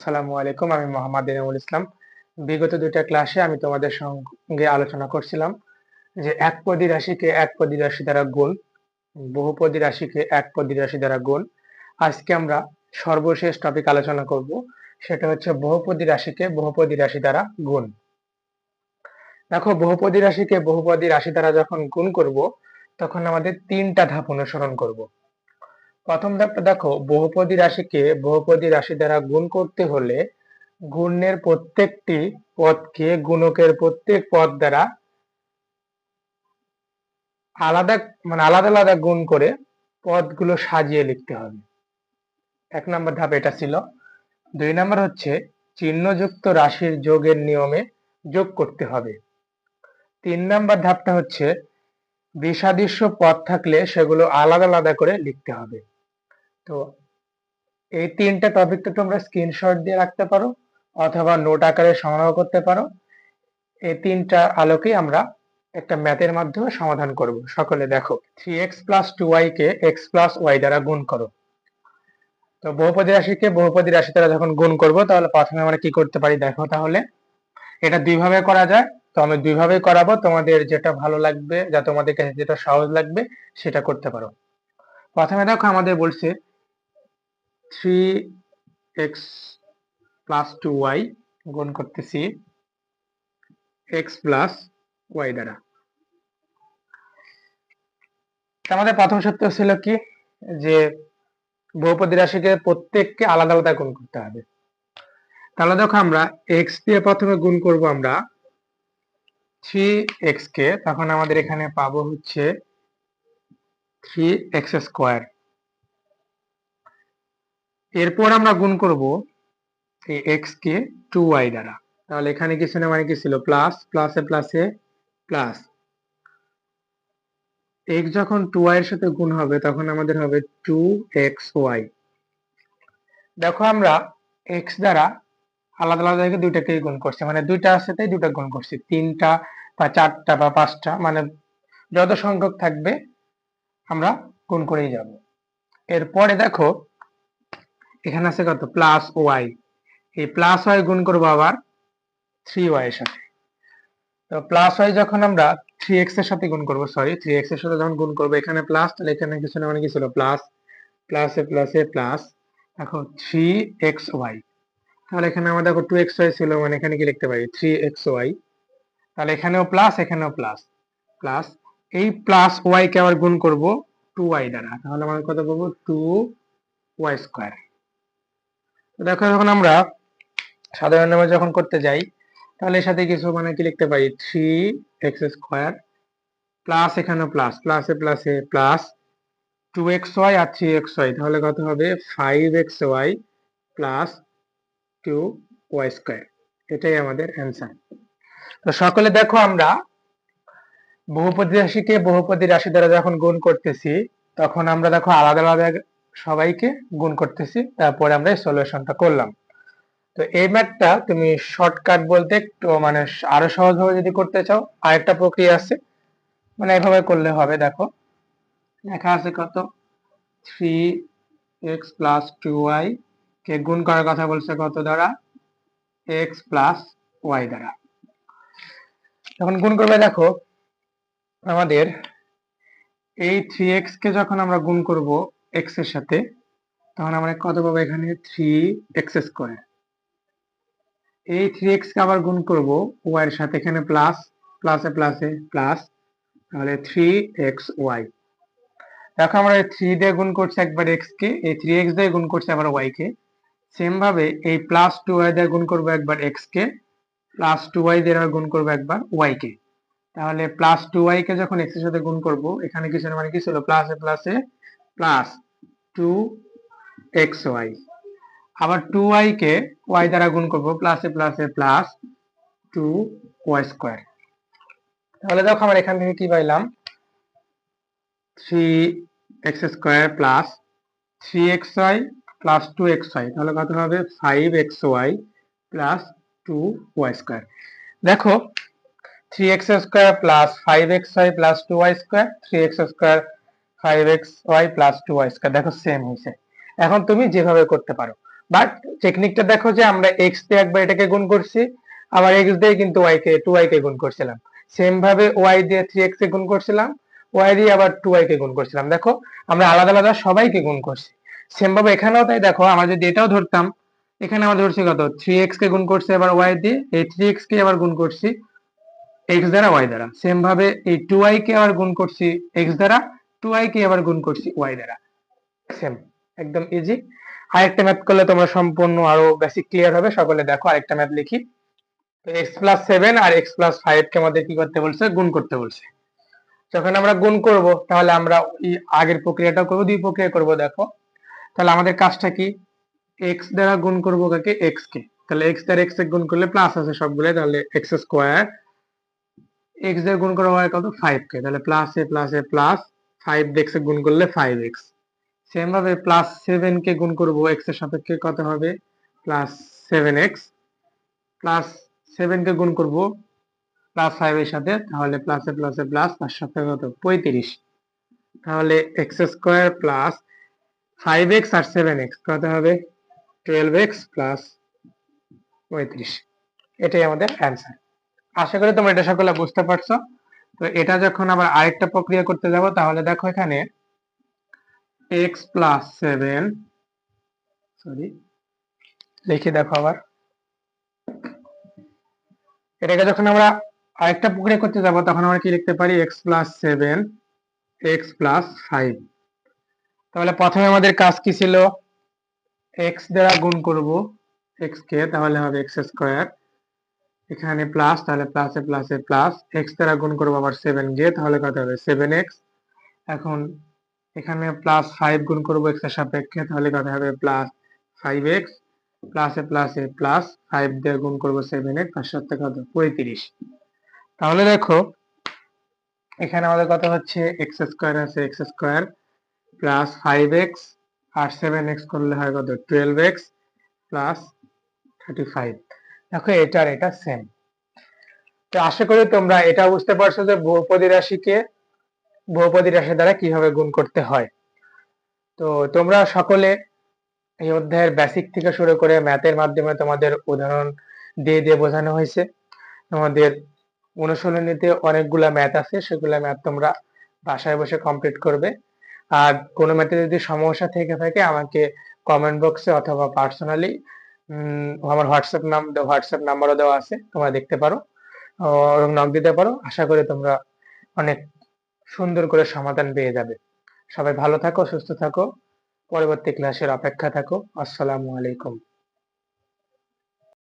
আসসালামু আলাইকুম, আমি মোহাম্মদ ইনামুল ইসলাম। বিগত দুইটা ক্লাসে আমি তোমাদের সঙ্গে আলোচনা করছিলাম যে একপদী রাশিকে একপদী রাশি দ্বারা গুণ, বহুপদী রাশিকে একপদী রাশি দ্বারা গুণ। আজকে আমরা সর্বশেষ টপিক আলোচনা করব, সেটা হচ্ছে বহুপদী রাশিকে বহুপদী রাশি দ্বারা গুণ। দেখো, বহুপদী রাশিকে বহুপদী রাশি দ্বারা যখন গুণ করব, তখন আমাদের তিনটা ধাপ অনুসরণ করব। প্রথম ধাপটা দেখো, বহুপদী রাশিকে বহুপদী রাশি দ্বারা গুণ করতে হলে গুণের প্রত্যেকটি পদকে গুণকের প্রত্যেক পদ দ্বারা আলাদা আলাদা আলাদা গুণ করে পদগুলো সাজিয়ে লিখতে হবে। 1 নম্বর ধাপ এটা ছিল। 2 নম্বর হচ্ছে চিহ্নযুক্ত রাশির যোগের নিয়মে যোগ করতে হবে। 3 নম্বর ধাপটা হচ্ছে বিষাদৃশ্য পদ থাকলে সেগুলো আলাদা আলাদা করে লিখতে হবে। তো এই তিনটা টপিক তো তোমরা স্ক্রিনশট দিয়ে রাখতে পারো অথবা নোট আকারে সংগ্রহ করতে পারো। এই তিনটা আলোকেই আমরা একটা ম্যাথের মাধ্যমে সমাধান করব। সকলে দেখো, 3x + 2y কে x + y দ্বারা গুণ করো। তো বহুপদী রাশিকে বহুপদী রাশি দ্বারা যখন গুণ করব, তাহলে প্রথমে আমরা কি করতে পারি দেখো। তাহলে এটা দুই ভাবে করা যায়, তো আমি দুই ভাবে করাবো, তোমাদের যেটা ভালো লাগবে, যা তোমাদের কাছে যেটা সহজ লাগবে সেটা করতে পারো। প্রথমে দেখো, আমাদের বলছে 3x + 2y গুণ করতেছি x + y দ্বারা। আমাদের প্রথম সূত্র ছিল কি, যে বহুপদী রাশিকে প্রত্যেককে আলাদা আলাদা গুণ করতে হবে। তাহলে দেখো, আমরা x দিয়ে প্রথমে গুণ করব আমরা 3x কে, তখন আমাদের এখানে পাবো হচ্ছে 3x²। এরপর আমরা গুণ করব এই x কে 2y দ্বারা। তাহলে এখানে কিছু না মানে কি ছিল, প্লাস প্লাসে প্লাসে প্লাস। x যখন 2y এর সাথে গুণ হবে, তখন আমাদের হবে 2xy। দেখো, আমরা x দ্বারা আলাদা আলাদা দুইটাকেই গুণ করছি, মানে দুইটা আছে তাই দুটা গুণ করছি। 3টা বা 4টা বা 5টা, মানে যত সংখ্যক থাকবে আমরা গুণ করেই যাব। এরপরে দেখো, এখানে আছে কত, প্লাস ওয়াই। এই প্লাস ওয়াই গুণ করবো আবার 3y এর সাথে। তো প্লাস ওয়াই যখন আমরা 3x এর সাথে গুণ করবো, সরি 3x এর সাথে যখন গুণ করবো, এখানে প্লাস, তাহলে এখানে কিছু না মানে কি ছিল, প্লাস প্লাসে প্লাসে প্লাস। দেখো 3xy, তাহলে এখানে আমাদের দেখো 2xy ছিল, মানে এখানে কি লিখতে পারি 3xy। তাহলে এখানেও প্লাস, এখানেও প্লাস প্লাস। এই প্লাস ওয়াই কে আবার গুণ করব 2y দ্বারা, তাহলে আমরা কত পাবো, 2y²। দেখো, যখন আমরা সাধারণ নামে যখন করতে যাই, তাহলে এর সাথে কিছু মানে কি লিখতে পারি, 3x² প্লাস, এখানেও প্লাস, প্লাসে প্লাসে প্লাস 2xy আর 3xy, তাহলে কত হবে 5xy প্লাস 2y²। এটাই আমাদের অ্যান্সার। তো সকলে দেখো, আমরা বহুপদী রাশিকে বহুপদী রাশি দ্বারা যখন গুণ করতেছি, তখন আমরা দেখো আলাদা আলাদা সবাইকে গুণ করতেছি, তারপরে আমরা এই সলিউশনটা করলাম। তো এই ম্যাথটা তুমি শর্টকাট বলতে একটু মানে আরো সহজভাবে যদি করতে চাও, আরেকটা প্রক্রিয়া আছে, মানে এভাবে করলে হবে। দেখো, লেখা আছে কত, 3x + 2y কে গুণ করার কথা বলছে কত দ্বারা, x + y দ্বারা। যখন গুণ করবে, দেখো আমাদের এই 3x কে যখন আমরা গুণ করব x এর সাথে, তখন আমরা কত পাবো, এখানে 3x²। এই 3x কে আবার গুণ করব y এর সাথে, এখানে প্লাস প্লাসে প্লাসে প্লাস, তাহলে 3xy। দেখো, আমরা 3 দিয়ে গুণ করছি একবার x কে, এই 3x দিয়ে গুণ করছি আবার y কে। সেম ভাবে এই প্লাস 2y দিয়ে গুণ করব একবার x কে, প্লাস 2y দিয়ে গুণ করব একবার y কে। তাহলে প্লাস 2y কে যখন x এর সাথে গুণ করব, এখানে কিছু না মানে কি ছিল, প্লাসে প্লাসে প্লাস 2xy। আবার 2y কে y দ্বারা গুণ করব, প্লাসে প্লাসে প্লাস 2y²। তাহলে দেখো, আমরা এখান থেকে কি পাইলাম, 3x² plus 3xy plus 2xy, তাহলে কত হবে 5xy প্লাস 2y²। দেখো, 3x² plus 5xy plus 2y², 3x², 5xy plus 2y², দেখো সেম হয়েছে। এখন তুমি যেভাবে করতে পারো, বাট টেকনিকটা দেখো যে আমরা এক্স দিয়ে একবার এটাকে গুণ করছি, আবার এক্স দিয়ে কিন্তু ওয়াই কে 2y কে গুণ করছিলাম, সেম ভাবে ওয়াই দিয়ে 3x কে গুণ করছিলাম, ওয়াই দিয়ে আবার 2y কে গুণ করছিলাম। দেখো আমরা আলাদা আলাদা সবাইকে গুণ করছি। সেম ভাবে এখানেও তাই, দেখো আমরা যদি এটাও ধরতাম, এখানে আমরা ধরছি কত 3x কে গুণ করছি আবার ওয়াই দিয়ে, এই 3x কে আবার গুণ করছি x দ্বারা y দ্বারা, সেম ভাবে এই 2y কে আবার গুণ করছি x দ্বারা, 2y কে আবার গুণ করছি y দ্বারা। সেম, একদম ইজি। আরেকটা ম্যাথ করলে তোমরা সম্পূর্ণ আরো বেসিক ক্লিয়ার হবে। সকলে দেখো আরেকটা ম্যাথ লিখি। তো x+7 আর x+5 কে আমাদের কি করতে বলছে, গুণ করতে বলছে। যখন আমরা গুণ করব তাহলে আমরা এই আগের প্রক্রিয়াটা করব, দুই প্রক্রিয়া করব। দেখো তাহলে আমাদের কাজটা কি, x দ্বারা গুণ করব কাকে, x কে। তাহলে x দ্বারা x কে গুণ করলে প্লাস আছে সবগুলো, তাহলে x² x দিয়ে গুণ করা হয় কত, 5 কে, তাহলে প্লাস এ প্লাস এ প্লাস 5 দিয়ে x এ গুণ করলে 5x। সেম ভাবে +7 কে গুণ করব x এর সাপেক্ষে, কত হবে +7x, প্লাস 7 কে গুণ করব +5 এর সাথে, তাহলে প্লাসে প্লাসে প্লাস, তার সাথে কত 35, তাহলে x² প্লাস 5x আর 7x কত হবে 12x প্লাস 35। এটাই আমাদের অ্যান্সার। আশা করি তোমরা এটা সকলে বুঝতে পারছো। তো এটা যখন আবার আরেকটা প্রক্রিয়া করতে যাব, তাহলে দেখো এখানে x+7, সরি লিখে দেখো আবার, এটাকে যখন আমরা আরেকটা প্রক্রিয়া করতে যাব তখন আমরা কি লিখতে পারি, x+7 x+5। তাহলে প্রথমে আমাদের কাজ কি ছিল, x দ্বারা গুণ করব x কে, তাহলে হবে x², এখানে প্লাস, তাহলে প্লাসে প্লাসে প্লাস, x দ্বারা গুণ করব আবার 7 কে, তাহলে কত হবে 7x। এখন এখানে +5 গুণ করব x এর সাপেক্ষে, তাহলে কত হবে +5x, প্লাসে প্লাসে প্লাস 5 দিয়ে গুণ করব 7x, তার সাথে কত 35। তাহলে দেখো এখানে আমাদের কথা হচ্ছে x² আছে, x² প্লাস 5x আর 7x করলে হয় কত 12x প্লাস 35। দেখো এটা আর এটা সেম। তো আশা করি তোমরা এটা বুঝতে পারছো যে বহুপদী রাশিকে বহুপদী রাশি দ্বারা কিভাবে গুণ করতে হয়। তো তোমরা সকলে এই অধ্যায়ের বেসিক থেকে শুরু করে ম্যাথের মাধ্যমে তোমাদের উদাহরণ দিয়ে দিয়ে বোঝানো হয়েছে। তোমাদের অনুশীলনীতে অনেকগুলা ম্যাথ আছে, সেগুলা ম্যাথ তোমরা বাসায় বসে কমপ্লিট করবে। আর কোনো ম্যাথে যদি সমস্যা থেকে থাকে আমাকে কমেন্ট বক্সে অথবা পার্সোনালি আমার হোয়াটসঅ্যাপ নাম্বারও দেওয়া আছে, তোমরা দেখতে পারো এবং নক দিতে পারো। আশা করি তোমরা অনেক সুন্দর করে সমাধান পেয়ে যাবে। সবাই ভালো থাকো, সুস্থ থাকো, পরবর্তী ক্লাসের অপেক্ষা থাকো। আসসালামু আলাইকুম।